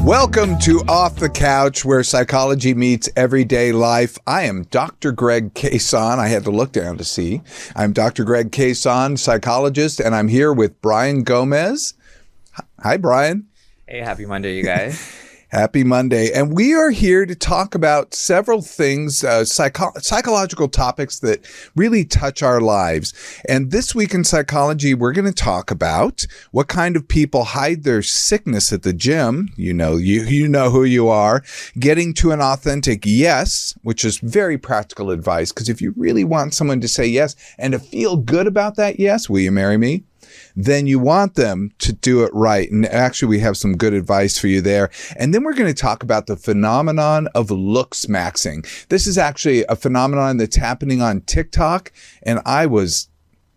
Welcome to Off the Couch, where psychology meets everyday life. I am Dr. Greg Cason. I had to look down to see. I'm Dr. Greg Cason, psychologist, and I'm here with Brian Gomez. Hi, Brian. Hey, happy Monday, you guys. Happy Monday. And we are here to talk about several things, psychological topics that really touch our lives. And this week in psychology, we're going to talk about what kind of people hide their sickness at the gym. You know who you are. Getting to an authentic yes, which is very practical advice. Because if you really want someone to say yes and to feel good about that yes, will you marry me? Then you want them to do it right. And actually, we have some good advice for you there. And then we're going to talk about the phenomenon of Looksmaxxing. This is actually a phenomenon that's happening on TikTok, and I was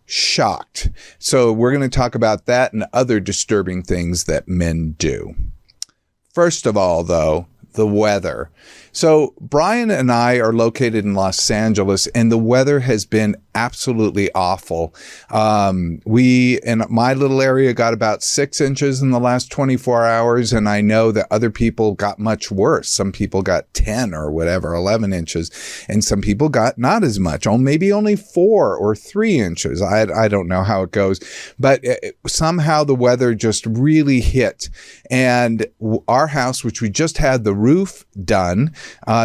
shocked. So we're going to talk about that and other disturbing things that men do. First of all, though, the weather. So Brian and I are located in Los Angeles, and the weather has been absolutely awful. We, in my little area, got about 6 inches in the last 24 hours, and I know that other people got much worse. Some people got 10 or whatever, 11 inches, and some people got not as much, maybe only 4 or 3 inches. I don't know how it goes, but somehow the weather just really hit. And our house, which we just had the roof done,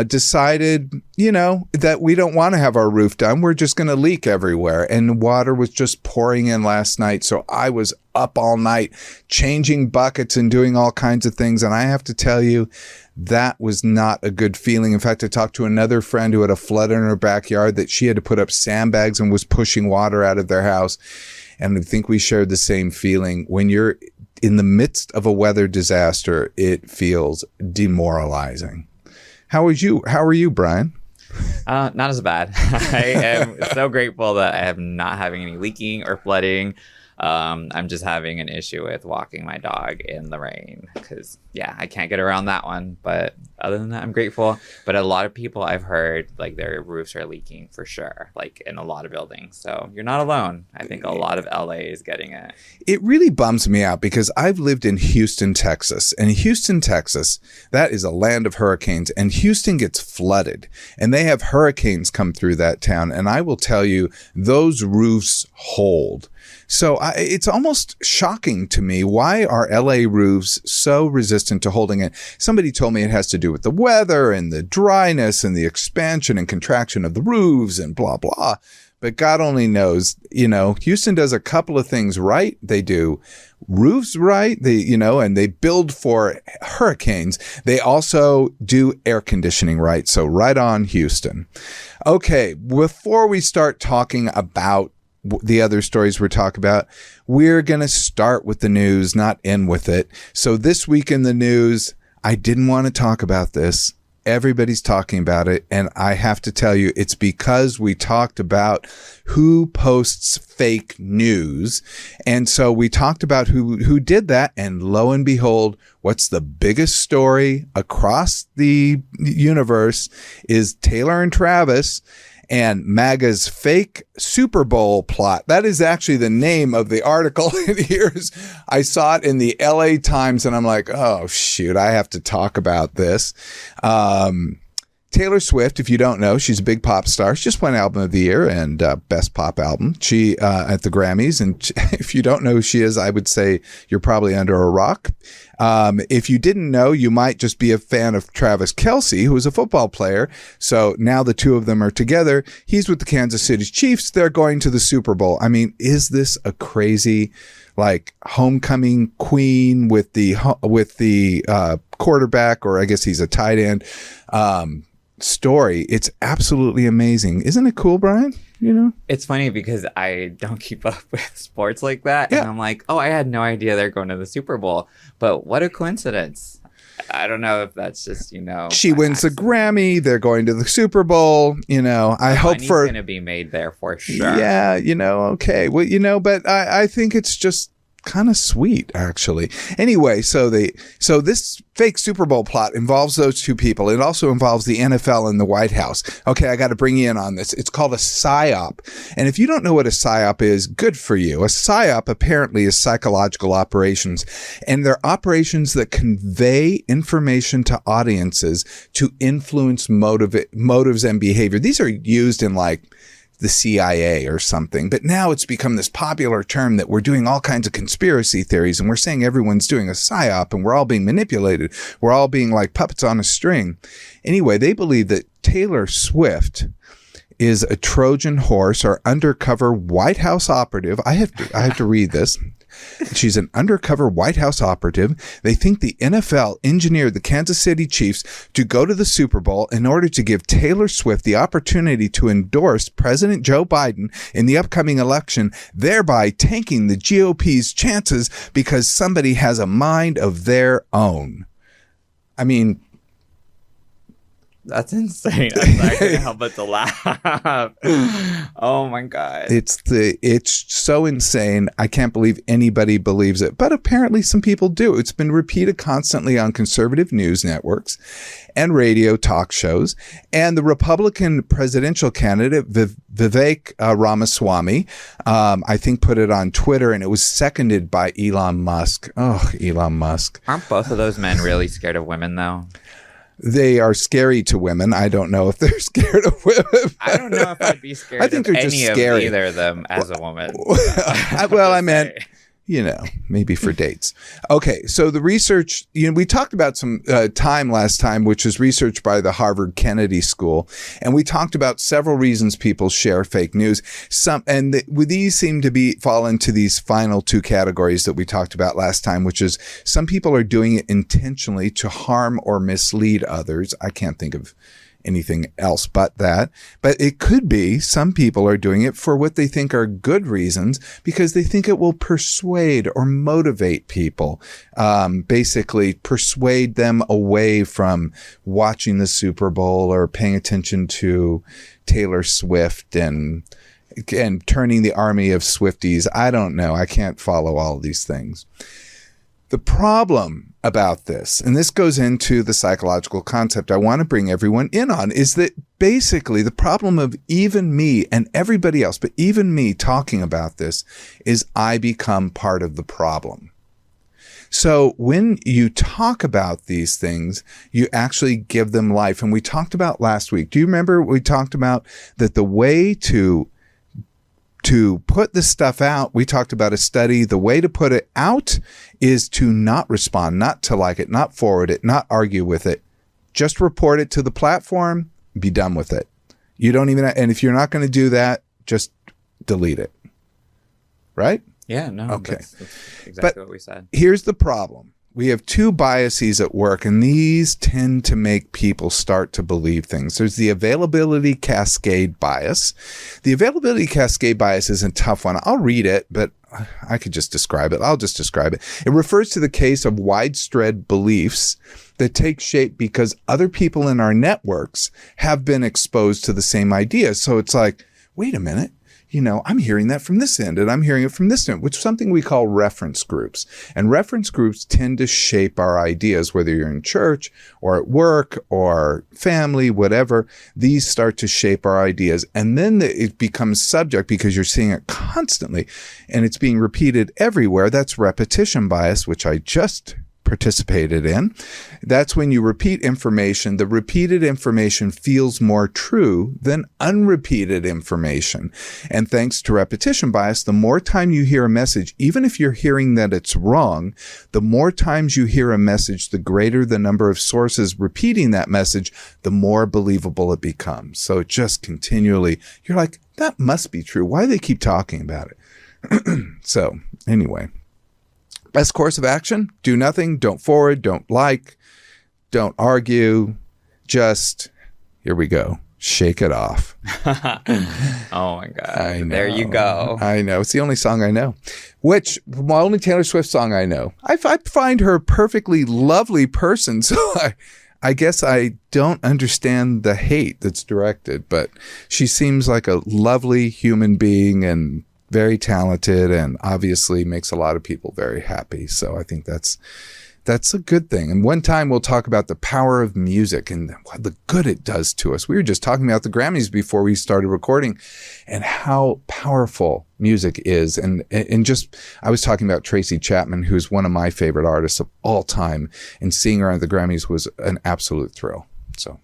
decided, that we don't want to have our roof done. We're just going to leak everywhere. And water was just pouring in last night. So I was up all night changing buckets and doing all kinds of things. And I have to tell you, that was not a good feeling. In fact, I talked to another friend who had a flood in her backyard that she had to put up sandbags and was pushing water out of their house. And I think we shared the same feeling. When you're in the midst of a weather disaster, it feels demoralizing. How are you, Brian? Not as bad. I am so grateful that I am not having any leaking or flooding. I'm just having an issue with walking my dog in the rain because, I can't get around that one. But other than that, I'm grateful. But a lot of people I've heard, their roofs are leaking for sure, in a lot of buildings. So you're not alone. I think a lot of LA is getting it. It really bums me out because I've lived in Houston, Texas. And Houston, Texas, that is a land of hurricanes. And Houston gets flooded. And they have hurricanes come through that town. And I will tell you, those roofs hold. So it's almost shocking to me. Why are LA roofs so resistant to holding it? Somebody told me it has to do with the weather and the dryness and the expansion and contraction of the roofs and blah, blah. But God only knows, Houston does a couple of things right. They do roofs right, and they build for hurricanes. They also do air conditioning right. So right on, Houston. Okay, before we start talking about the other stories we're talking about, we're going to start with the news, not end with it. So this week in the news, I didn't want to talk about this. Everybody's talking about it. And I have to tell you, it's because we talked about who posts fake news. And so we talked about who did that. And lo and behold, what's the biggest story across the universe is Taylor and Travis and MAGA's fake Super Bowl plot. That is actually the name of the article. I saw it in the LA Times and I'm like, oh shoot, I have to talk about this. Taylor Swift, if you don't know, she's a big pop star. She just won Album of the Year and Best Pop Album. She at the Grammys. And if you don't know who she is, I would say you're probably under a rock. If you didn't know, you might just be a fan of Travis Kelce, who is a football player. So now the two of them are together. He's with the Kansas City Chiefs. They're going to the Super Bowl. I mean, is this a crazy homecoming queen with the quarterback, or I guess he's a tight end, story? It's absolutely amazing. Isn't it cool, Brian? It's funny because I don't keep up with sports like that. Yeah. And I'm like, I had no idea they're going to the Super Bowl. But what a coincidence. I don't know if that's just, She wins the Grammy. They're going to the Super Bowl. I hope money's going to be made there for sure. Yeah, okay. Well, but I think it's just kind of sweet, actually. Anyway, so this fake Super Bowl plot involves those two people. It also involves the NFL and the White House. Okay, I got to bring you in on this. It's called a psyop. And if you don't know what a psyop is, good for you. A psyop apparently is psychological operations, and they're operations that convey information to audiences to influence motives and behavior. These are used in like the CIA or something. But now it's become this popular term that we're doing all kinds of conspiracy theories, and we're saying everyone's doing a psyop and we're all being manipulated. We're all being like puppets on a string. Anyway, they believe that Taylor Swift is a Trojan horse or undercover White House operative. I have to read this. She's an undercover White House operative. They think the NFL engineered the Kansas City Chiefs to go to the Super Bowl in order to give Taylor Swift the opportunity to endorse President Joe Biden in the upcoming election, thereby tanking the GOP's chances because somebody has a mind of their own. I mean, that's insane. I'm not gonna help but to laugh. Oh my God. It's so insane. I can't believe anybody believes it, but apparently some people do. It's been repeated constantly on conservative news networks and radio talk shows. And the Republican presidential candidate, Vivek Ramaswamy, I think put it on Twitter, and it was seconded by Elon Musk. Oh, Elon Musk. Aren't both of those men really scared of women, though? They are scary to women. I don't know if they're scared of women. I don't know if I'd be scared I think of they're just any scary. of either of them as a woman. Well, I meant, maybe for dates. Okay, so the research, we talked about some time last time, which was research by the Harvard Kennedy School, and we talked about several reasons people share fake news. These seem to fall into these final two categories that we talked about last time, which is some people are doing it intentionally to harm or mislead others. I can't think of anything else but that. But it could be some people are doing it for what they think are good reasons because they think it will persuade or motivate people, basically persuade them away from watching the Super Bowl or paying attention to Taylor Swift and turning the army of Swifties. I don't know. I can't follow all of these things. The problem about this, and this goes into the psychological concept I want to bring everyone in on, is that basically the problem of even me and everybody else, but even me talking about this, is I become part of the problem. So when you talk about these things, you actually give them life. And we talked about last week. Do you remember we talked about that the way to put this stuff out, we talked about a study, the way to put it out is to not respond, not to like it, not forward it, not argue with it. Just report it to the platform, be done with it. You don't even, and if you're not going to do that, just delete it. Right? Yeah, no. Okay. That's exactly what we said. Here's the problem. We have two biases at work, and these tend to make people start to believe things. There's the availability cascade bias. The availability cascade bias is a tough one. I'll read it, but I could just describe it. I'll just describe it. It refers to the case of widespread beliefs that take shape because other people in our networks have been exposed to the same ideas. So it's like, wait a minute. I'm hearing that from this end and I'm hearing it from this end, which is something we call reference groups. And reference groups tend to shape our ideas, whether you're in church or at work or family, whatever. These start to shape our ideas. And then it becomes subject because you're seeing it constantly and it's being repeated everywhere. That's repetition bias, which I just participated in. That's when you repeat information. The repeated information feels more true than unrepeated information. And thanks to repetition bias, the more time you hear a message, even if you're hearing that it's wrong, the more times you hear a message, the greater the number of sources repeating that message, the more believable it becomes. So it just continually, you're like, that must be true. Why do they keep talking about it? So anyway. Best course of action, do nothing, don't forward, don't like, don't argue, just, here we go, shake it off. Oh my God. I know. There you go. I know. It's the only song I know, which, my only Taylor Swift song I know. I find her a perfectly lovely person, so I guess I don't understand the hate that's directed, but she seems like a lovely human being and very talented and obviously makes a lot of people very happy. So I think that's a good thing. And one time we'll talk about the power of music and the good it does to us. We were just talking about the Grammys before we started recording and how powerful music is. And just, I was talking about Tracy Chapman, who's one of my favorite artists of all time, and seeing her at the Grammys was an absolute thrill. So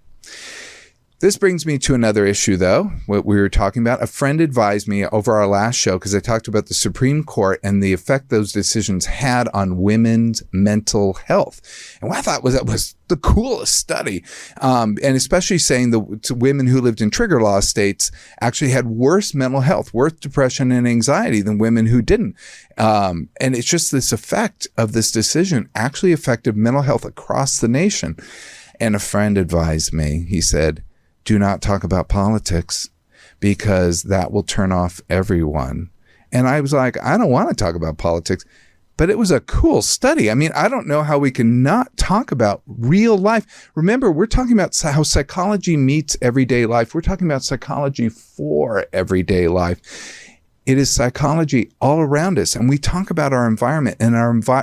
this brings me to another issue, though, what we were talking about. A friend advised me over our last show, because I talked about the Supreme Court and the effect those decisions had on women's mental health. And what I thought was the coolest study, and especially saying the women who lived in trigger law states actually had worse mental health, worse depression and anxiety than women who didn't. And it's just this effect of this decision actually affected mental health across the nation. And a friend advised me, he said, do not talk about politics because that will turn off everyone. And I was like, I don't want to talk about politics, but it was a cool study. I mean, I don't know how we can not talk about real life. Remember, we're talking about how psychology meets everyday life. We're talking about psychology for everyday life. It is psychology all around us. And we talk about our environment, and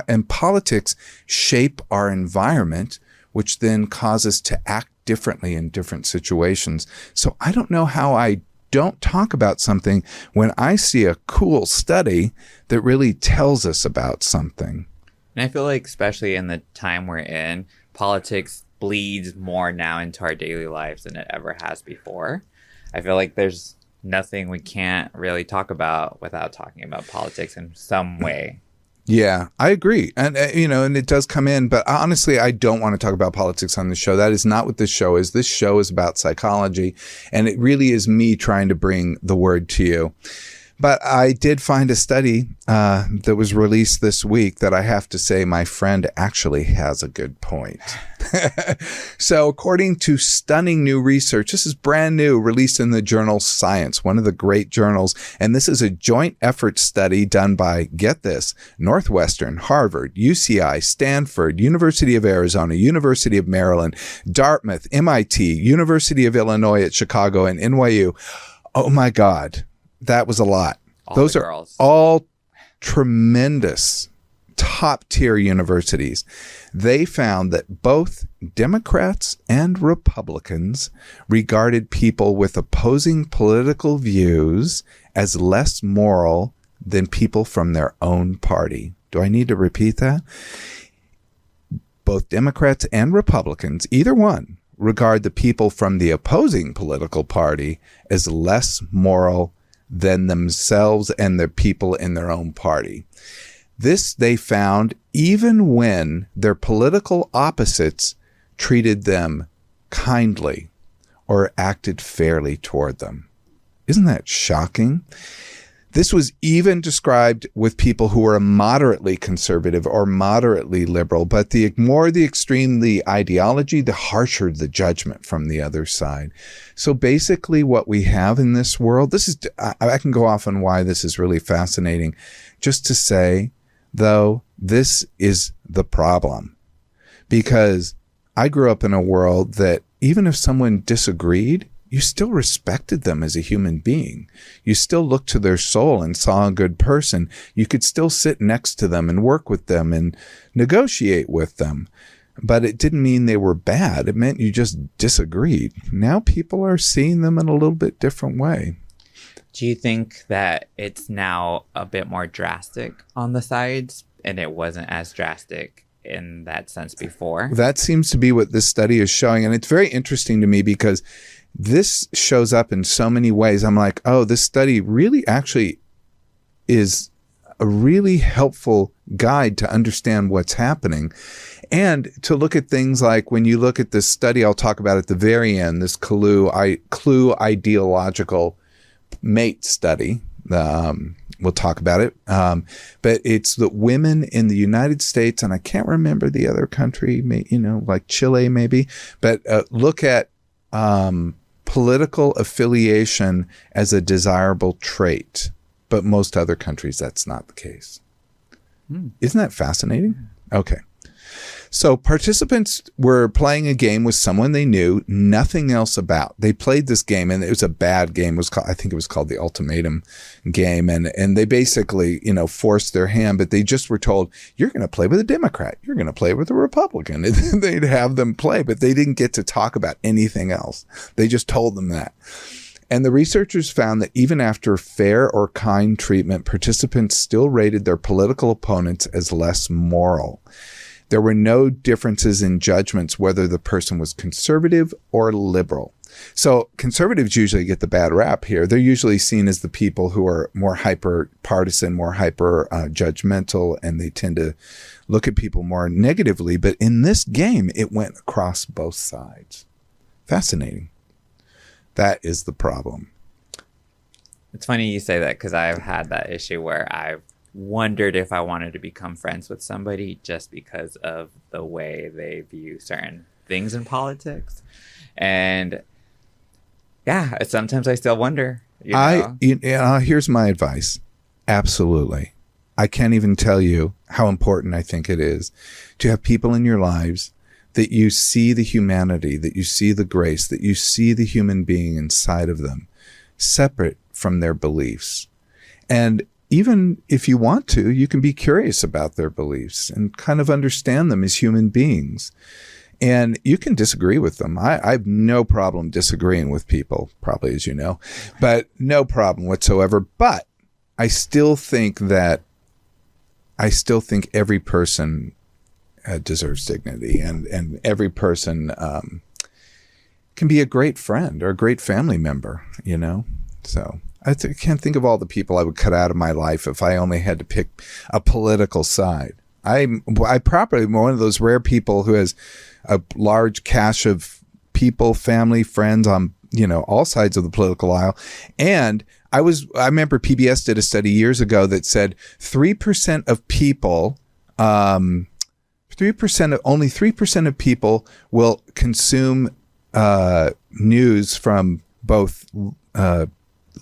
and politics shape our environment, which then cause us to act differently in different situations. So I don't know how I don't talk about something when I see a cool study that really tells us about something. And I feel like, especially in the time we're in, politics bleeds more now into our daily lives than it ever has before. I feel like there's nothing we can't really talk about without talking about politics in some way. Yeah, I agree. And, and it does come in. But honestly, I don't want to talk about politics on this show. That is not what this show is. This show is about psychology. And it really is me trying to bring the word to you. But I did find a study that was released this week that I have to say my friend actually has a good point. So according to stunning new research, this is brand new, released in the journal Science, one of the great journals. And this is a joint effort study done by, get this, Northwestern, Harvard, UCI, Stanford, University of Arizona, University of Maryland, Dartmouth, MIT, University of Illinois at Chicago, and NYU. Oh my God. That was a lot. Those are all tremendous top tier universities. They found that both Democrats and Republicans regarded people with opposing political views as less moral than people from their own party. Do I need to repeat that? Both Democrats and Republicans, either one, regard the people from the opposing political party as less moral than themselves and the people in their own party. This they found even when their political opposites treated them kindly or acted fairly toward them. Isn't that shocking? This was even described with people who were moderately conservative or moderately liberal, but the more the extreme the ideology, the harsher the judgment from the other side. So basically what we have in this world, I can go off on why this is really fascinating, just to say, though, this is the problem. Because I grew up in a world that even if someone disagreed, you still respected them as a human being. You still looked to their soul and saw a good person. You could still sit next to them and work with them and negotiate with them. But it didn't mean they were bad. It meant you just disagreed. Now people are seeing them in a little bit different way. Do you think that it's now a bit more drastic on the sides and it wasn't as drastic in that sense before? That seems to be what this study is showing. And it's very interesting to me because this shows up in so many ways. I'm like, oh, this study really actually is a really helpful guide to understand what's happening. And to look at things like when you look at this study I'll talk about at the very end, this clue ideological mate study. We'll talk about it. But it's the women in the United States, and I can't remember the other country, like Chile maybe, but look at political affiliation as a desirable trait. But most other countries, that's not the case. Isn't that fascinating? Okay. So participants were playing a game with someone they knew nothing else about. They played this game, and it was a bad game. It was called, I think it was called the Ultimatum game. And they basically, forced their hand, but they just were told, you're going to play with a Democrat. You're going to play with a Republican. And they'd have them play, but they didn't get to talk about anything else. They just told them that. And the researchers found that even after fair or kind treatment, participants still rated their political opponents as less moral. There were no differences in judgments whether the person was conservative or liberal. So conservatives usually get the bad rap here. They're usually seen as the people who are more hyper partisan, more hyper judgmental, and they tend to look at people more negatively. But in this game, it went across both sides. Fascinating. That is the problem. It's funny you say that, because I've had that issue where I've wondered if I wanted to become friends with somebody just because of the way they view certain things in politics. And yeah, sometimes I still wonder. Here's my advice. Absolutely. I can't even tell you how important I think it is to have people in your lives that you see the humanity, that you see the grace, that you see the human being inside of them, separate from their beliefs. And even if you want to, you can be curious about their beliefs and kind of understand them as human beings. And you can disagree with them. I have no problem disagreeing with people, probably, as you know, but no problem whatsoever. But I still think every person deserves dignity, and every person can be a great friend or a great family member, So I can't think of all the people I would cut out of my life if I only had to pick a political side. I probably am one of those rare people who has a large cache of people, family, friends on, all sides of the political aisle. And I remember PBS did a study years ago that said 3% of people, only 3% of people will consume news from both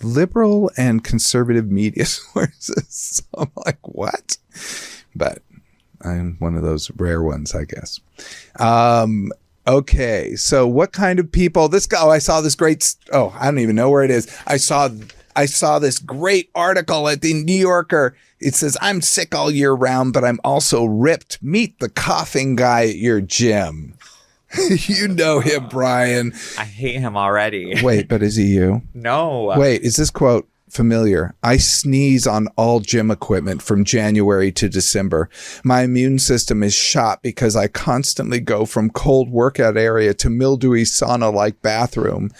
liberal and conservative media sources. So I'm like, what? But I'm one of those rare ones, I guess. Okay, so what kind of people? This guy, I saw this great. I don't even know where it is. I saw this great article at the New Yorker. It says, I'm sick all year round, but I'm also ripped. Meet the coughing guy at your gym. You know him, Brian. I hate him already. Wait, but is he you? No. Wait, is this quote familiar? I sneeze on all gym equipment from January to December. My immune system is shot because I constantly go from cold workout area to mildewy sauna-like bathroom.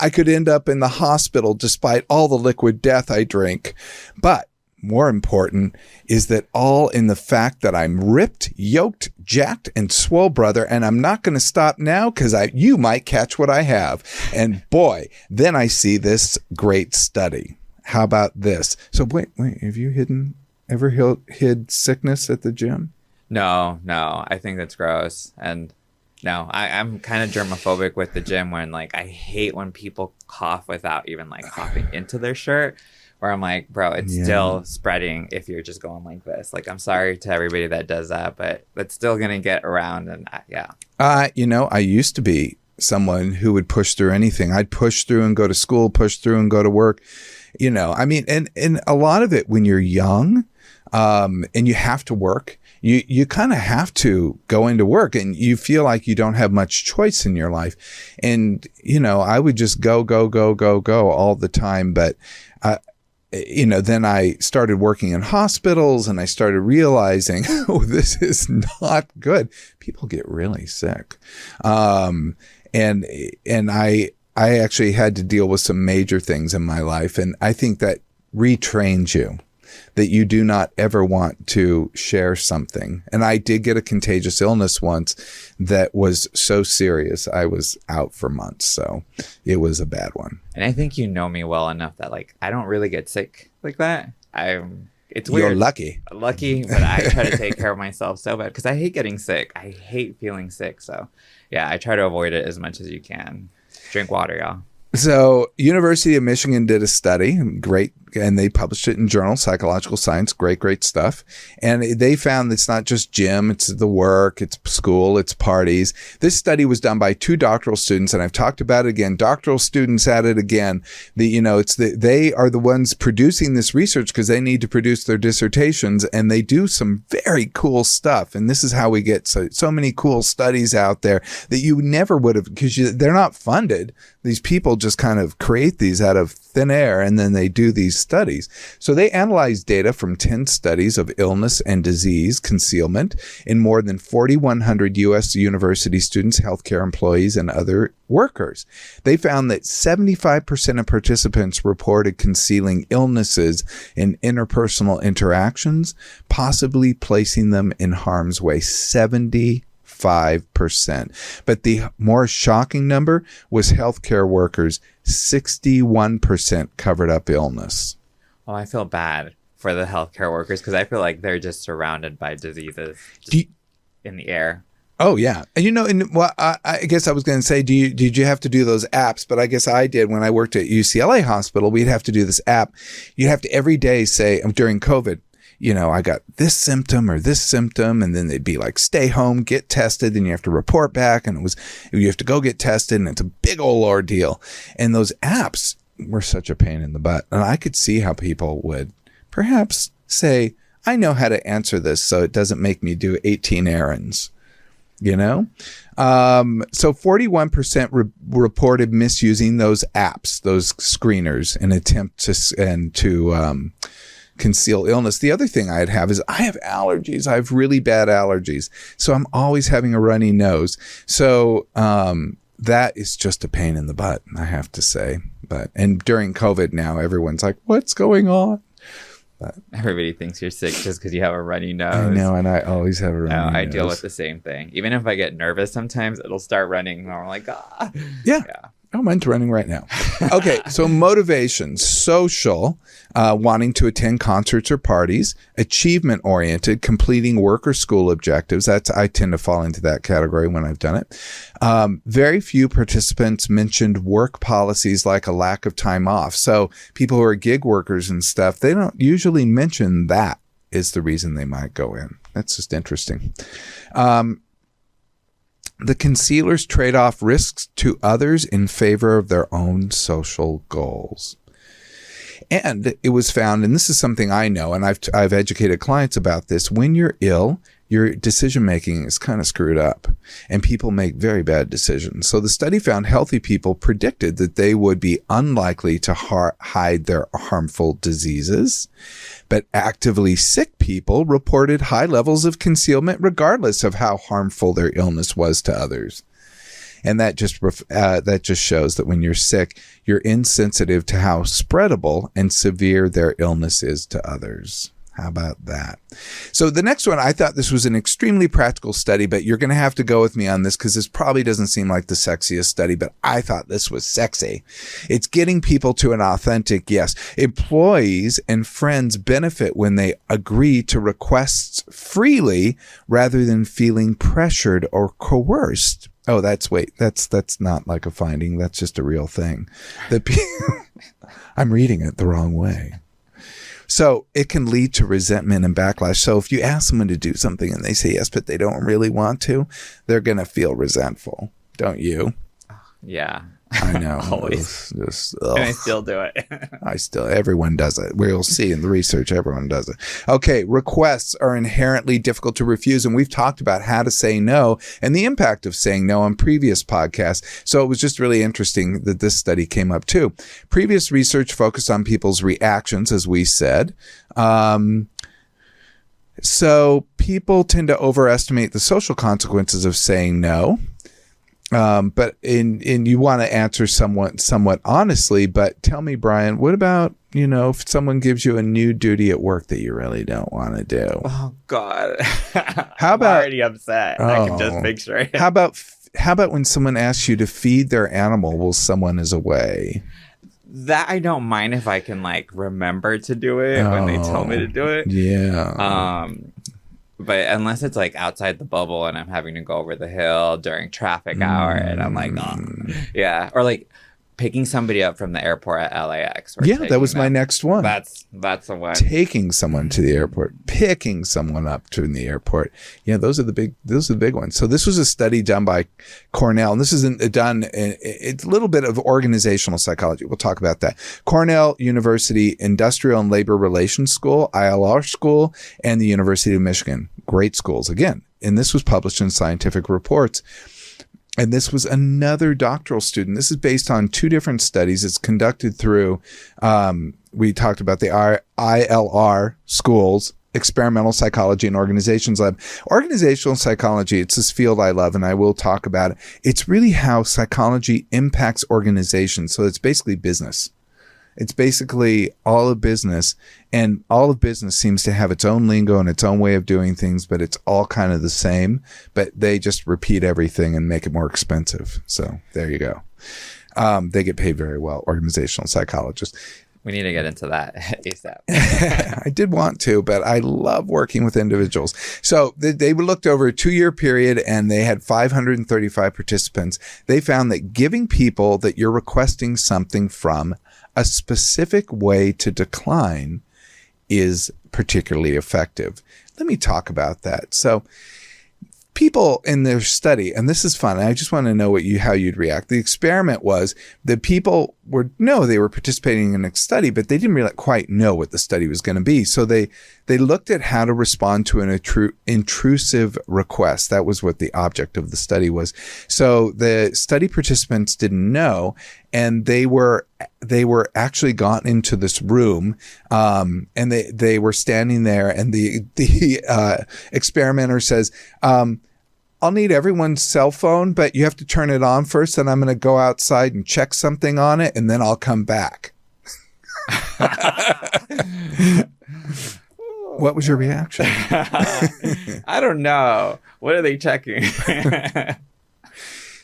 I could end up in the hospital despite all the liquid death I drink. But more important is that all in the fact that I'm ripped, yoked, jacked, and swole, brother, and I'm not going to stop now because you might catch what I have. And boy, then I see this great study. How about this? So wait, have you ever hid sickness at the gym? No, I think that's gross. And no, I'm kind of germophobic with the gym when I hate when people cough without even coughing into their shirt. Where I'm like, bro, it's still spreading if you're just going like this. I'm sorry to everybody that does that, but it's still going to get around. And yeah. I used to be someone who would push through anything. I'd push through and go to school, push through and go to work. And a lot of it when you're young and you have to work, you kind of have to go into work and you feel like you don't have much choice in your life. And, I would just go all the time. But then I started working in hospitals and I started realizing, this is not good. People get really sick. And I actually had to deal with some major things in my life. And I think that retrains you, that you do not ever want to share something. And I did get a contagious illness once that was so serious. I was out for months. So it was a bad one. And I think you know me well enough that I don't really get sick like that. It's weird. You're lucky, but I try to take care of myself so bad because I hate getting sick. I hate feeling sick. So yeah, I try to avoid it as much as you can. Drink water, y'all. So University of Michigan did a study, great and they published it in Journal Psychological Science. Great stuff. And they found it's not just gym, it's the work, it's school, it's parties. This study was done by 2 doctoral students, and I've talked about it again. Doctoral students at it again. They are the ones producing this research because they need to produce their dissertations, and they do some very cool stuff. And this is how we get so many cool studies out there that you never would have, because they're not funded. These people just kind of create these out of thin air, and then they do these studies. So they analyzed data from 10 studies of illness and disease concealment in more than 4,100 U.S. university students, healthcare employees, and other workers. They found that 75% of participants reported concealing illnesses in interpersonal interactions, possibly placing them in harm's way. 75%. But the more shocking number was healthcare workers. 61% covered up illness. Well, I feel bad for the healthcare workers because I feel like they're just surrounded by diseases in the air. Oh, yeah. And I guess I was going to say, did you have to do those apps? But I guess I did when I worked at UCLA Hospital. We'd have to do this app. You'd have to every day say, during COVID, I got this symptom or this symptom, and then they'd be like, stay home, get tested, and you have to report back, and you have to go get tested, and it's a big old ordeal. And those apps were such a pain in the butt. And I could see how people would perhaps say, I know how to answer this so it doesn't make me do 18 errands. So 41% reported misusing those apps, those screeners, in attempt to conceal illness. The other thing I'd have is I have allergies. I have really bad allergies. So I'm always having a runny nose. So that is just a pain in the butt, I have to say. And during COVID now, everyone's like, what's going on? But everybody thinks you're sick just because you have a runny nose. I know, and I always have a runny nose. I deal with the same thing. Even if I get nervous sometimes, it'll start running, and I'm like, ah. Yeah. Oh, mine's running right now. Okay, so motivation, social, wanting to attend concerts or parties, achievement-oriented, completing work or school objectives. I tend to fall into that category when I've done it. Very few participants mentioned work policies like a lack of time off. So people who are gig workers and stuff, they don't usually mention that is the reason they might go in. That's just interesting. The concealers trade off risks to others in favor of their own social goals. And it was found, and this is something I know, and I've educated clients about this, when you're ill, your decision making is kind of screwed up, and people make very bad decisions. So the study found healthy people predicted that they would be unlikely to hide their harmful diseases, but actively sick people reported high levels of concealment regardless of how harmful their illness was to others. And that just shows that when you're sick, you're insensitive to how spreadable and severe their illness is to others. How about that? So the next one, I thought this was an extremely practical study, but you're going to have to go with me on this because this probably doesn't seem like the sexiest study, but I thought this was sexy. It's getting people to an authentic yes. Employees and friends benefit when they agree to requests freely rather than feeling pressured or coerced. Oh, that's not like a finding. That's just a real thing. I'm reading it the wrong way. So it can lead to resentment and backlash. So if you ask someone to do something and they say yes, but they don't really want to, they're going to feel resentful. Don't you? Yeah. I know. Always. And I still do it. Everyone does it. We'll see in the research, everyone does it. Okay. Requests are inherently difficult to refuse. And we've talked about how to say no and the impact of saying no on previous podcasts. So it was just really interesting that this study came up too. Previous research focused on people's reactions, as we said. So people tend to overestimate the social consequences of saying no. But you want to answer somewhat honestly, but tell me, Brian, what about, if someone gives you a new duty at work that you really don't want to do? Oh God. How about, I'm already upset. I can just picture it. How about when someone asks you to feed their animal while someone is away? That I don't mind if I can remember to do it when they tell me to do it. Yeah. But unless it's outside the bubble and I'm having to go over the hill during traffic hour and I'm like, oh, yeah. Or picking somebody up from the airport at LAX. Or Yeah, that was my next one. That's the one. Taking someone to the airport, picking someone up to the airport. Yeah, those are the big ones. So this was a study done by Cornell, and this is it's a little bit of organizational psychology. We'll talk about that. Cornell University Industrial and Labor Relations School, ILR School, and the University of Michigan. Great schools again. And this was published in Scientific Reports. And this was another doctoral student. This is based on 2 different studies. It's conducted through, we talked about the ILR schools, Experimental Psychology and Organizations Lab. Organizational psychology, it's this field I love, and I will talk about it. It's really how psychology impacts organizations. So it's basically business. It's basically all of business, and all of business seems to have its own lingo and its own way of doing things, but it's all kind of the same, but they just repeat everything and make it more expensive. So there you go. They get paid very well, organizational psychologists. We need to get into that ASAP. I did want to, but I love working with individuals. So they looked over a 2-year period, and they had 535 participants. They found that giving people that you're requesting something from a specific way to decline is particularly effective. Let me talk about that. So people in their study, and this is fun, I just want to know how you'd react. The experiment was that people they were participating in a study, but they didn't really quite know what the study was going to be. So they looked at how to respond to an intrusive request. That was what the object of the study was. So the study participants didn't know, and they were actually gotten into this room, and they were standing there, and the experimenter says, I'll need everyone's cell phone, but you have to turn it on first, and I'm going to go outside and check something on it, and then I'll come back. What was your reaction? I don't know. What are they checking?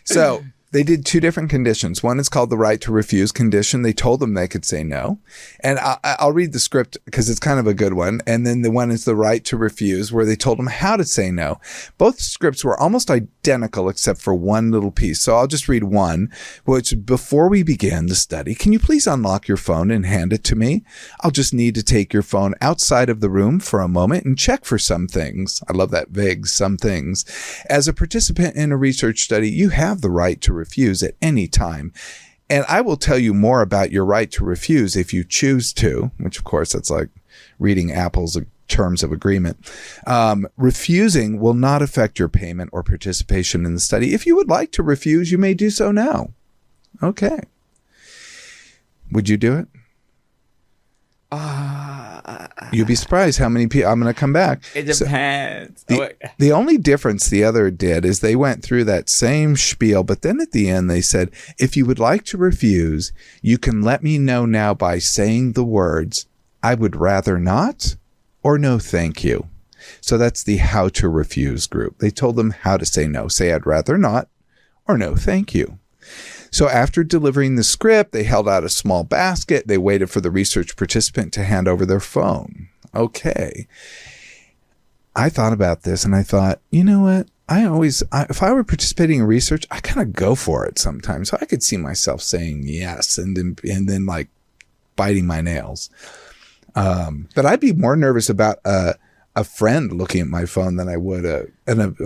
So they did 2 different conditions. One is called the right to refuse condition. They told them they could say no. And I'll read the script because it's kind of a good one. And then the one is the right to refuse, where they told them how to say no. Both scripts were almost identical except for one little piece. So I'll just read one, which: before we begin the study, can you please unlock your phone and hand it to me? I'll just need to take your phone outside of the room for a moment and check for some things. I love that vague some things. As a participant in a research study, you have the right to refuse at any time. And I will tell you more about your right to refuse if you choose to, which of course that's like reading Apple's terms of agreement. Refusing will not affect your payment or participation in the study. If you would like to refuse, you may do so now. Okay. Would you do it? You'd be surprised how many people. I'm going to come back. It depends. The only difference the other did is they went through that same spiel, but then at the end they said, if you would like to refuse, you can let me know now by saying the words, I would rather not, or no thank you. So that's the how to refuse group. They told them how to say no. Say I'd rather not, or no thank you. So after delivering the script, they held out a small basket. They waited for the research participant to hand over their phone. Okay. I thought about this and I thought, you know what? If I were participating in research, I kind of go for it sometimes. So I could see myself saying yes and then like biting my nails. But I'd be more nervous about a friend looking at my phone than I would a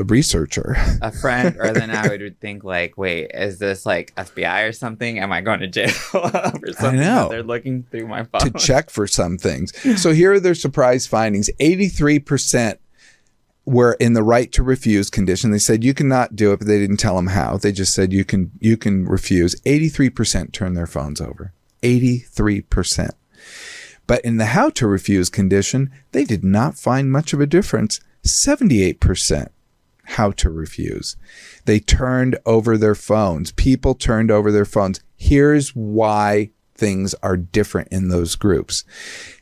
researcher. A friend, or then I would think like, wait, is this like FBI or something? Am I going to jail for something? I know. They're looking through my phone to check for some things. So here are their surprise findings. 83% were in the right to refuse condition. They said you cannot do it, but they didn't tell them how. They just said you can refuse. 83% turned their phones over. 83%. But in the how to refuse condition, they did not find much of a difference. 78% how to refuse. They turned over their phones. People turned over their phones. Here's why things are different in those groups.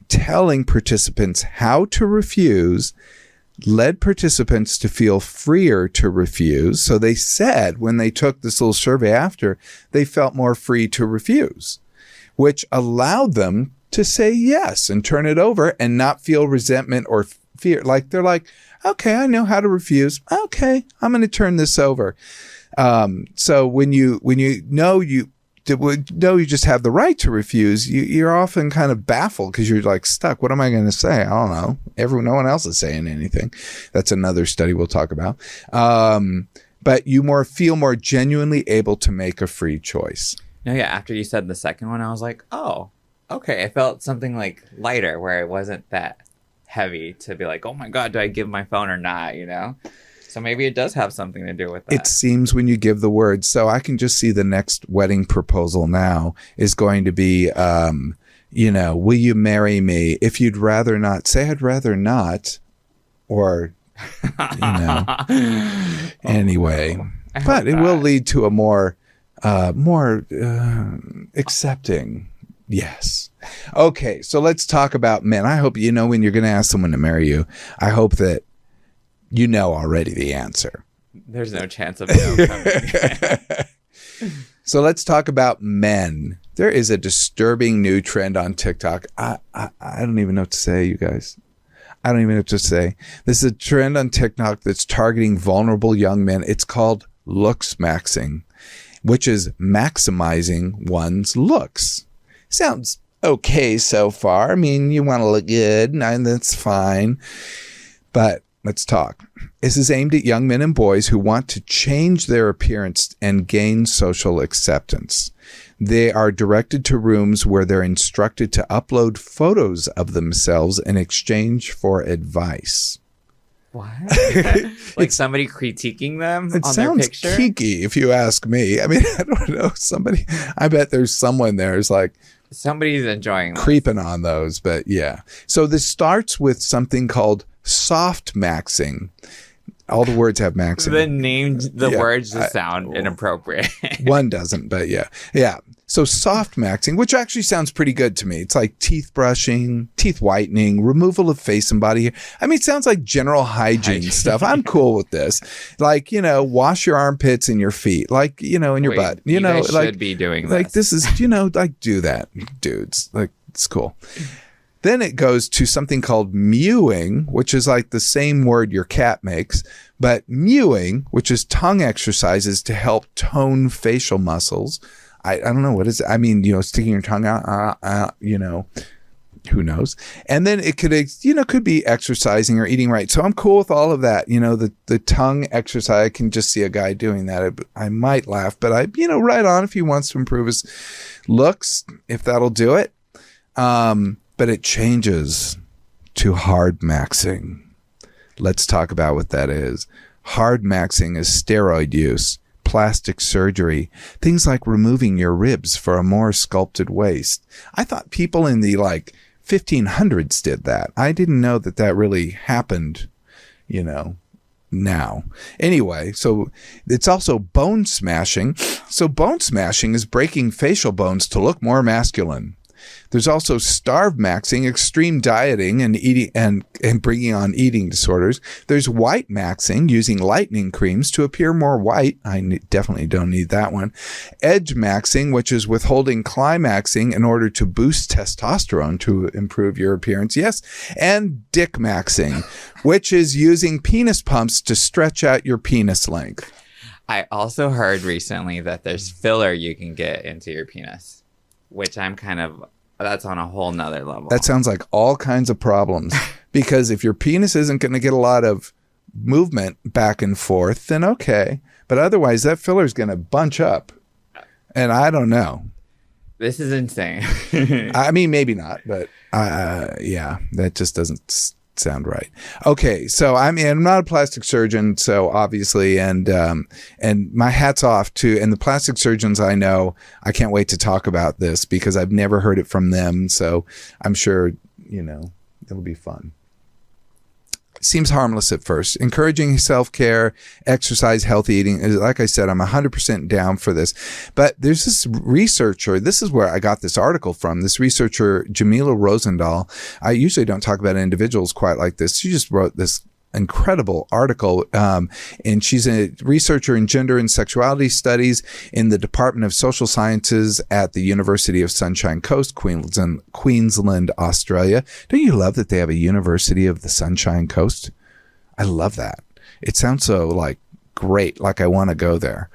Telling participants how to refuse led participants to feel freer to refuse. So they said when they took this little survey after, they felt more free to refuse, which allowed them to say yes and turn it over and not feel resentment or fear. Like they're like, okay, I know how to refuse. Okay, I'm going to turn this over. So when you know you no, you just have the right to refuse. You're often kind of baffled because you're like stuck. What am I going to say? I don't know. No one else is saying anything. That's another study we'll talk about. But you feel more genuinely able to make a free choice. No, yeah. After you said the second one, I was like, oh, okay. I felt something like lighter where it wasn't that heavy to be like, oh my God, do I give my phone or not? So maybe it does have something to do with that. It seems when you give the word. So I can just see the next wedding proposal now is going to be, will you marry me? If you'd rather not, say I'd rather not, or, anyway. But it will lead to a more accepting. Yes. Okay, so let's talk about men. I hope when you're going to ask someone to marry you, I hope that you know already the answer. There's no chance of no coming. So let's talk about men. There is a disturbing new trend on TikTok. I don't even know what to say, you guys. I don't even know what to say. This is a trend on TikTok that's targeting vulnerable young men. It's called Looksmaxxing, which is maximizing one's looks. Sounds okay so far. I mean, you want to look good, and that's fine. But let's talk. This is aimed at young men and boys who want to change their appearance and gain social acceptance. They are directed to rooms where they're instructed to upload photos of themselves in exchange for advice. What? Like somebody critiquing them it on their picture? It sounds kinky, if you ask me. I mean, I don't know. I bet there's someone there who's like, somebody's enjoying creeping on those, but yeah. So this starts with something called soft maxing. All the words have maxing. The words just sound inappropriate. One doesn't, but yeah. Yeah. So soft maxing, which actually sounds pretty good to me. It's like teeth brushing, teeth whitening, removal of face and body hair. I mean, it sounds like general hygiene stuff. I'm cool with this. Like, wash your armpits and your feet, like, in your butt. You guys should be doing this. Like this is, like do that, dudes. Like it's cool. Then it goes to something called mewing, which is like the same word your cat makes, but mewing, which is tongue exercises to help tone facial muscles. I don't know what is it. I mean, sticking your tongue out, who knows? And then it could be exercising or eating right. So I'm cool with all of that. The tongue exercise, I can just see a guy doing that. I might laugh, but right on if he wants to improve his looks, if that'll do it. But it changes to hard maxing. Let's talk about what that is. Hard maxing is steroid use, plastic surgery, things like removing your ribs for a more sculpted waist. I thought people in the 1500s did that. I didn't know that really happened, now. Anyway, so it's also bone smashing. So bone smashing is breaking facial bones to look more masculine. There's also starve maxing, extreme dieting and eating and bringing on eating disorders. There's white maxing, using lightening creams to appear more white. I definitely don't need that one. Edge maxing, which is withholding climaxing in order to boost testosterone to improve your appearance. Yes. And dick maxing, which is using penis pumps to stretch out your penis length. I also heard recently that there's filler you can get into your penis, which that's on a whole nother level. That sounds like all kinds of problems, because if your penis isn't going to get a lot of movement back and forth, then okay. But otherwise, that filler is going to bunch up. And I don't know. This is insane. I mean, maybe not, but yeah, that just doesn't sound right. Okay, so I'm not a plastic surgeon, so obviously, and my hat's off to the plastic surgeons I know. I can't wait to talk about this because I've never heard it from them, so I'm sure it'll be fun. Seems harmless at first. Encouraging self-care, exercise, healthy eating. Like I said, I'm 100% down for this. But there's this researcher. This is where I got this article from. This researcher, Jamila Rosendahl. I usually don't talk about individuals quite like this. She just wrote this incredible article. And she's a researcher in gender and sexuality studies in the Department of Social Sciences at the University of Sunshine Coast, Queensland, Australia. Don't you love that they have a University of the Sunshine Coast? I love that. It sounds so great. Like I want to go there.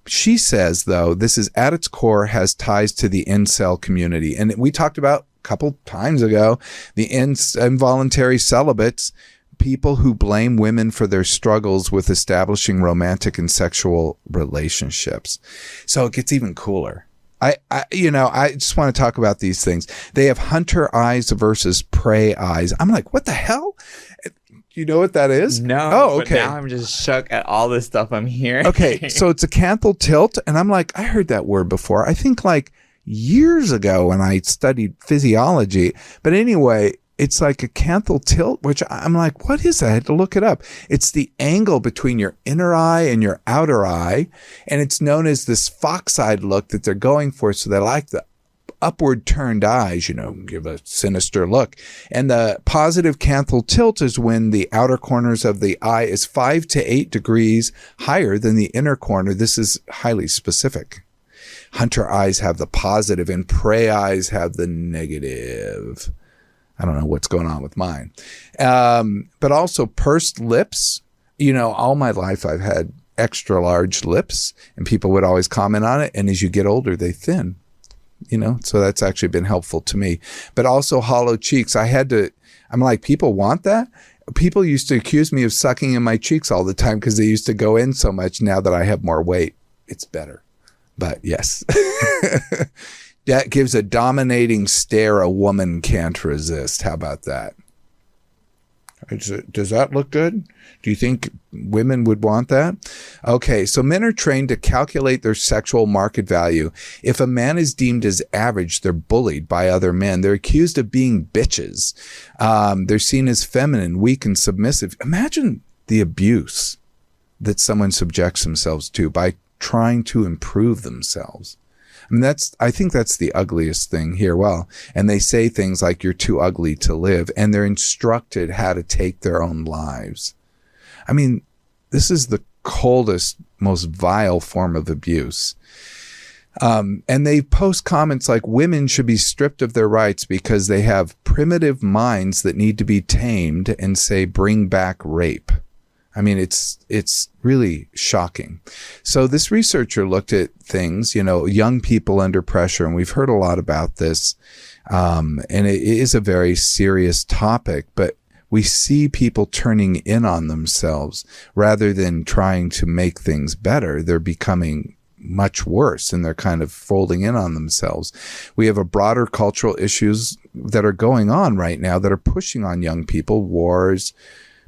She says, though, this is at its core has ties to the incel community. And we talked about a couple times ago, the involuntary celibates, people who blame women for their struggles with establishing romantic and sexual relationships. So it gets even cooler. I just want to talk about these things. They have hunter eyes versus prey eyes. I'm like, what the hell? You know what that is? No. Oh, okay. But now I'm just shook at all this stuff I'm hearing. Okay. So it's a canthal tilt. And I'm like, I heard that word before. I think like years ago when I studied physiology. But anyway, it's like a canthal tilt, which I'm like, what is that? I had to look it up. It's the angle between your inner eye and your outer eye. And it's known as this fox-eyed look that they're going for. So they like the upward turned eyes, give a sinister look. And the positive canthal tilt is when the outer corners of the eye is 5 to 8 degrees higher than the inner corner. This is highly specific. Hunter eyes have the positive and prey eyes have the negative. I don't know what's going on with mine. But also pursed lips. All my life I've had extra large lips and people would always comment on it. And as you get older, they thin. So that's actually been helpful to me. But also hollow cheeks. I'm like, people want that? People used to accuse me of sucking in my cheeks all the time because they used to go in so much. Now that I have more weight, it's better. But yes, that gives a dominating stare a woman can't resist. How about that? Does that look good? Do you think women would want that? Okay, so men are trained to calculate their sexual market value. If a man is deemed as average, they're bullied by other men. They're accused of being bitches. They're seen as feminine, weak, and submissive. Imagine the abuse that someone subjects themselves to by trying to improve themselves. I think that's the ugliest thing here. Well, and they say things like you're too ugly to live, and they're instructed how to take their own lives. This is the coldest, most vile form of abuse. And they post comments like women should be stripped of their rights because they have primitive minds that need to be tamed, and say bring back rape. It's really shocking. So this researcher looked at things, young people under pressure, and we've heard a lot about this. And it is a very serious topic, but we see people turning in on themselves rather than trying to make things better. They're becoming much worse, and they're kind of folding in on themselves. We have a broader cultural issues that are going on right now that are pushing on young people: wars,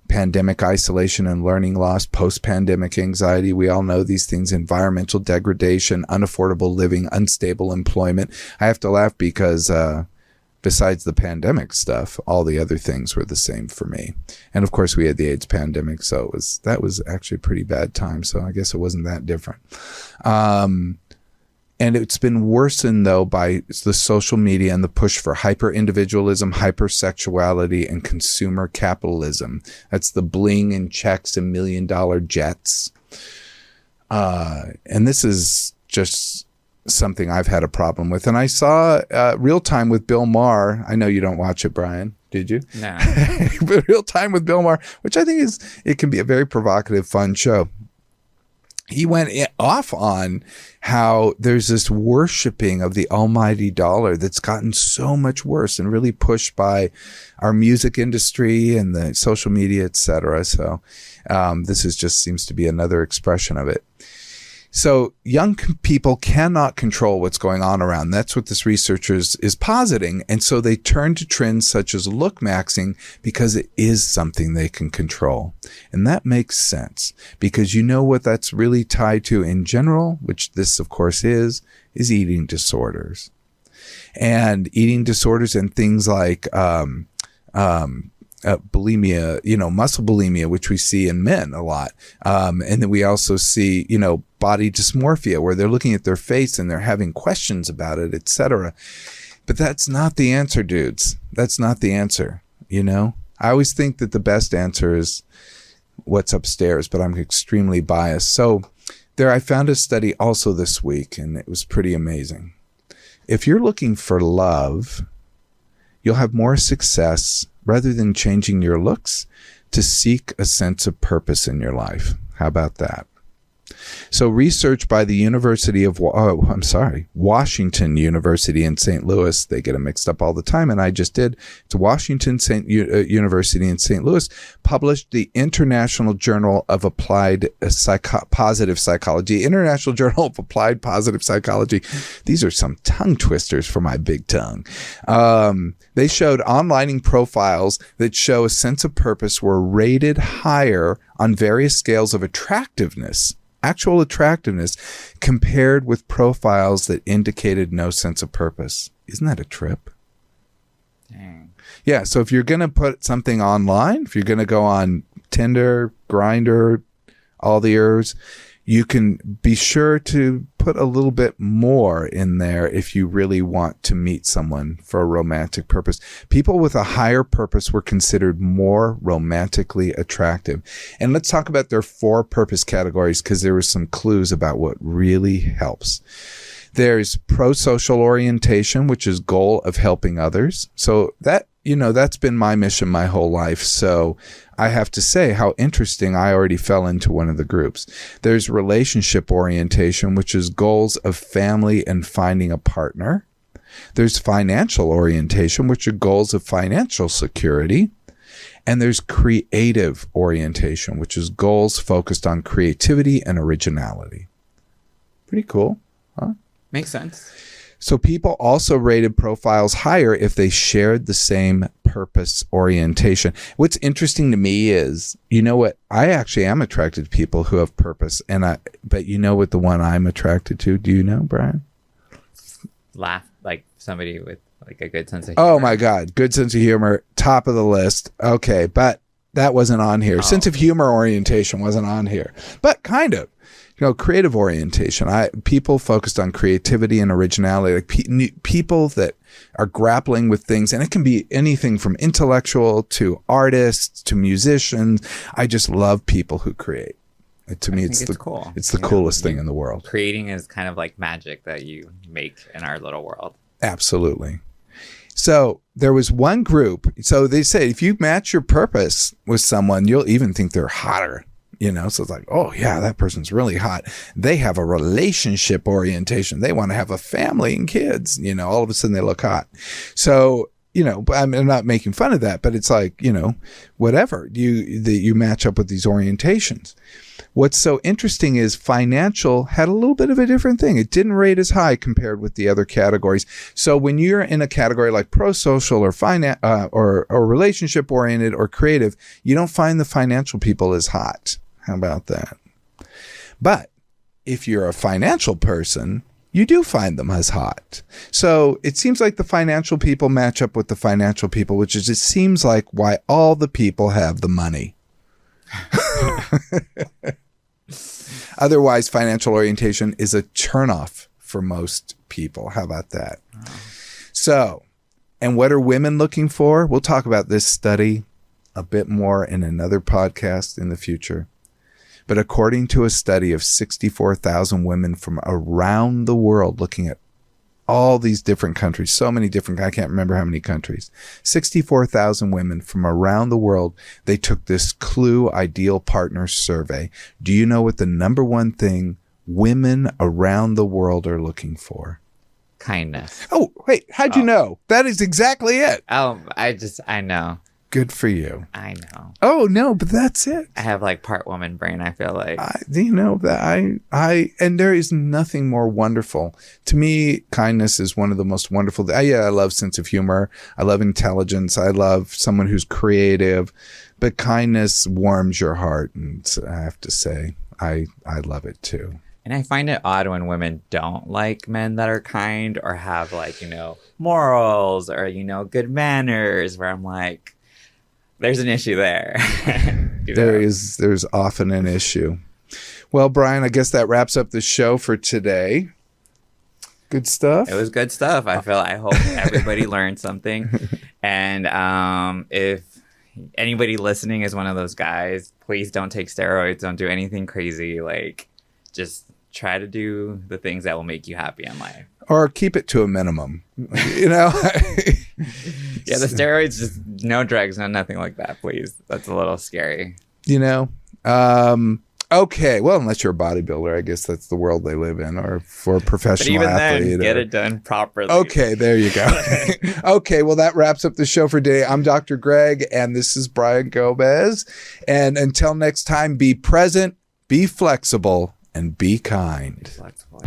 pandemic isolation and learning loss, post-pandemic anxiety. We all know these things: environmental degradation, unaffordable living, unstable employment. I have to laugh because besides the pandemic stuff, all the other things were the same for me. And of course, we had the AIDS pandemic, so that was actually a pretty bad time. So I guess it wasn't that different. And it's been worsened, though, by the social media and the push for hyper-individualism, hypersexuality, and consumer capitalism. That's the bling and checks and $1 million jets. And this is just something I've had a problem with. And I saw Real Time with Bill Maher. I know you don't watch it, Brian. Did you? No. But Real Time with Bill Maher, which I think it can be a very provocative, fun show. He went off on how there's this worshiping of the almighty dollar that's gotten so much worse and really pushed by our music industry and the social media, etc. So this just seems to be another expression of it. So young people cannot control what's going on around. That's what this researcher is positing. And so they turn to trends such as Looksmaxxing because it is something they can control. And that makes sense because you know what that's really tied to in general, which this of course is eating disorders. And eating disorders and things like bulimia, muscle bulimia, which we see in men a lot. And then we also see, body dysmorphia, where they're looking at their face and they're having questions about it, etc. But that's not the answer, dudes. That's not the answer. I always think that the best answer is what's upstairs, but I'm extremely biased. So I found a study also this week, and it was pretty amazing. If you're looking for love, you'll have more success rather than changing your looks to seek a sense of purpose in your life. How about that? So research by the Washington University in St. Louis, they get them mixed up all the time, and I just did. It's Washington University in St. Louis, published the International Journal of Applied Positive Psychology. International Journal of Applied Positive Psychology. These are some tongue twisters for my big tongue. They showed onlining profiles that show a sense of purpose were rated higher on various scales of attractiveness, actual attractiveness, compared with profiles that indicated no sense of purpose. Isn't that a trip? Dang. Yeah, so if you're going to put something online, if you're going to go on Tinder, Grindr, all the others, you can be sure to put a little bit more in there if you really want to meet someone for a romantic purpose. People with a higher purpose were considered more romantically attractive. And let's talk about their 4 purpose categories, because there were some clues about what really helps. There's pro-social orientation, which is goal of helping others. So that, that's been my mission my whole life. So I have to say how interesting, I already fell into one of the groups. There's relationship orientation, which is goals of family and finding a partner. There's financial orientation, which are goals of financial security. And there's creative orientation, which is goals focused on creativity and originality. Pretty cool, huh? Makes sense. So people also rated profiles higher if they shared the same purpose orientation. What's interesting to me is, I actually am attracted to people who have purpose, but you know what the one I'm attracted to? Do you know, Brian? Laugh, like somebody with like a good sense of humor. Oh my God, good sense of humor, top of the list. Okay, but that wasn't on here. Sense of humor orientation wasn't on here, but kind of. Creative orientation. People focused on creativity and originality, like people that are grappling with things, and it can be anything from intellectual to artists to musicians. I just love people who create. To me, it's cool. It's the coolest thing in the world. Creating is kind of like magic that you make in our little world. Absolutely. So there was one group. So they say if you match your purpose with someone, you'll even think they're hotter. So it's like, oh yeah, that person's really hot. They have a relationship orientation. They want to have a family and kids. All of a sudden they look hot. So, I'm not making fun of that, but it's like, whatever you match up with these orientations. What's so interesting is financial had a little bit of a different thing. It didn't rate as high compared with the other categories. So when you're in a category like pro-social or or relationship oriented or creative, you don't find the financial people as hot. How about that? But if you're a financial person, you do find them as hot. So it seems like the financial people match up with the financial people, which is, it seems like why all the people have the money. Otherwise, financial orientation is a turnoff for most people. How about that? Wow. So, and what are women looking for? We'll talk about this study a bit more in another podcast in the future. But according to a study of 64,000 women from around the world, looking at all these different countries, so many different, I can't remember how many countries, 64,000 women from around the world, they took this Clue Ideal Partner survey. Do you know what the number one thing women around the world are looking for? Kindness. Oh, wait, how'd you know? That is exactly it. Oh, I know. Good for you. I know. Oh no, but that's it. I have like part woman brain, I feel like. And there is nothing more wonderful. To me, kindness is one of the most wonderful. I love sense of humor. I love intelligence. I love someone who's creative, but kindness warms your heart. And I have to say, I love it too. And I find it odd when women don't like men that are kind or have like, morals or, good manners, where I'm like, there's an issue there. There's often an issue. Well, Brian, I guess that wraps up the show for today. Good stuff. It was good stuff. I hope everybody learned something. And if anybody listening is one of those guys, please don't take steroids. Don't do anything crazy. Like, just try to do the things that will make you happy in life. Or keep it to a minimum, Yeah, the steroids, just no drugs, no nothing like that, please. That's a little scary. Okay, well, unless you're a bodybuilder, I guess that's the world they live in, or for a professional But even athlete. then, get it done properly. Okay, there you go. Okay, well, that wraps up the show for today. I'm Dr. Greg, and this is Brian Gomez. And until next time, be present, be flexible, and be kind. Flexible.